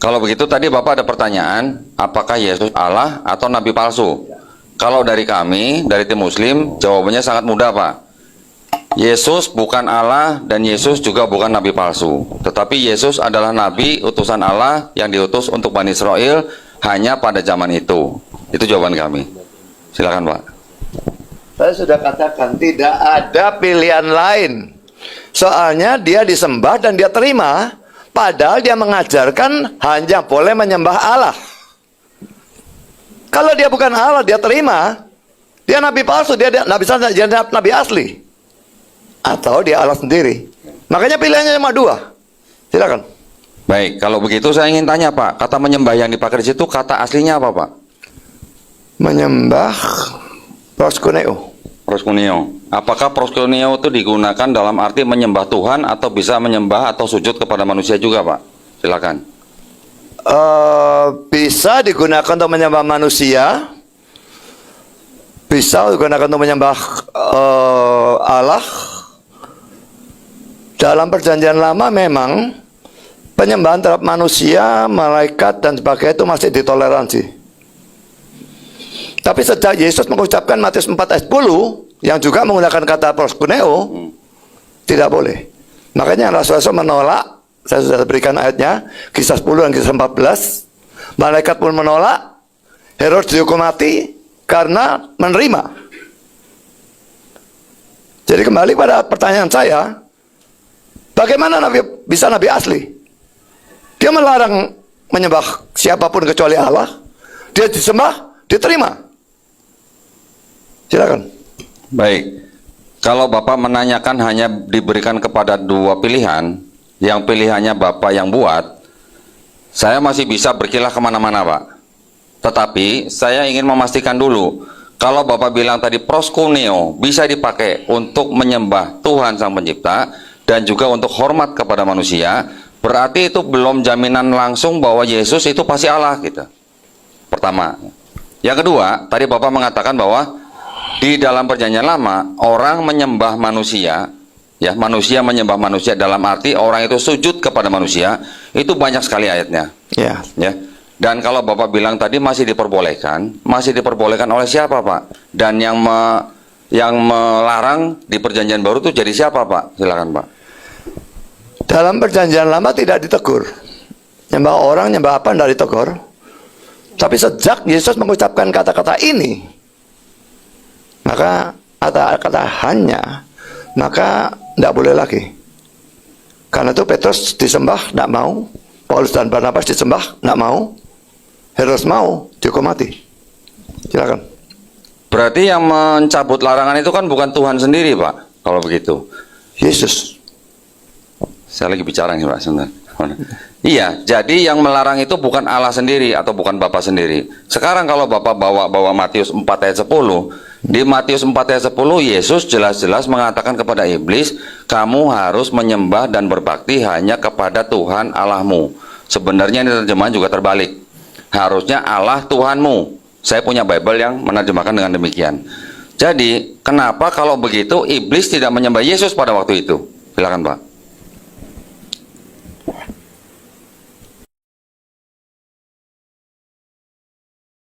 Kalau begitu tadi Bapak ada pertanyaan, apakah Yesus Allah atau nabi palsu? Kalau dari kami, dari tim Muslim, jawabannya sangat mudah, Pak. Yesus bukan Allah dan Yesus juga bukan nabi palsu. Tetapi Yesus adalah nabi utusan Allah yang diutus untuk Bani Israel hanya pada zaman itu. Itu jawaban kami. Silakan, Pak. Saya sudah katakan tidak ada pilihan lain. Soalnya dia disembah dan dia terima. Padahal dia mengajarkan hanya boleh menyembah Allah. Kalau dia bukan Allah, dia terima. Dia nabi palsu, dia nabi asli. Atau dia Allah sendiri. Makanya pilihannya cuma dua. Silakan. Baik, kalau begitu saya ingin tanya, Pak. Kata menyembah yang dipakai di situ, kata aslinya apa, Pak? Menyembah proskuneo. Proskuneo. Apakah proskuneo itu digunakan dalam arti menyembah Tuhan atau bisa menyembah atau sujud kepada manusia juga, Pak? Silakan. Bisa digunakan untuk menyembah manusia, bisa digunakan untuk menyembah Allah. Dalam perjanjian lama memang penyembahan terhadap manusia, malaikat dan sebagainya itu masih ditoleransi. Tapi sejak Yesus mengucapkan Matius 4 ayat 10 yang juga menggunakan kata proskuneo, tidak boleh. Makanya Rasul-Rasul menolak. Saya sudah berikan ayatnya, kisah 10 dan kisah 14. Malaikat pun menolak. Herodes dihukum mati karena menerima. Jadi kembali pada pertanyaan saya, bagaimana bisa nabi asli? Dia melarang menyembah siapapun kecuali Allah. Dia disembah, diterima. Silakan. Baik. Kalau Bapak menanyakan hanya diberikan kepada dua pilihan, yang pilihannya Bapak yang buat, saya masih bisa berkilah kemana-mana, Pak. Tetapi saya ingin memastikan dulu, kalau Bapak bilang tadi proskuneo bisa dipakai untuk menyembah Tuhan Sang Pencipta dan juga untuk hormat kepada manusia, berarti itu belum jaminan langsung bahwa Yesus itu pasti Allah gitu. Pertama. Yang kedua, tadi Bapak mengatakan bahwa di dalam perjanjian lama orang menyembah manusia, ya, manusia menyembah manusia dalam arti orang itu sujud kepada manusia, itu banyak sekali ayatnya. Ya. Ya. Dan kalau Bapak bilang tadi masih diperbolehkan oleh siapa, Pak? Dan yang melarang di perjanjian baru itu jadi siapa, Pak? Silakan, Pak. Dalam perjanjian lama tidak ditegur. Nyembah orang, nyembah apa tidak ditegur. Tapi sejak Yesus mengucapkan kata-kata ini, maka kata-kata hanya, maka tidak boleh lagi. Karena itu Petrus disembah, tidak mau. Paulus dan Barnabas disembah, tidak mau. Herodes mau, dihukum mati. Silakan. Berarti yang mencabut larangan itu kan bukan Tuhan sendiri, Pak, kalau begitu. Yesus. Saya lagi bicara nih, Pak, sebentar. Iya, jadi yang melarang itu bukan Allah sendiri atau bukan Bapak sendiri. Sekarang kalau Bapak bawa Matius 4 ayat 10, di Matius 4 ayat 10 Yesus jelas-jelas mengatakan kepada iblis, kamu harus menyembah dan berbakti hanya kepada Tuhan Allahmu. Sebenarnya ini terjemahan juga terbalik. Harusnya Allah Tuhanmu. Saya punya Bible yang menerjemahkan dengan demikian. Jadi, kenapa kalau begitu iblis tidak menyembah Yesus pada waktu itu? Silakan, Pak.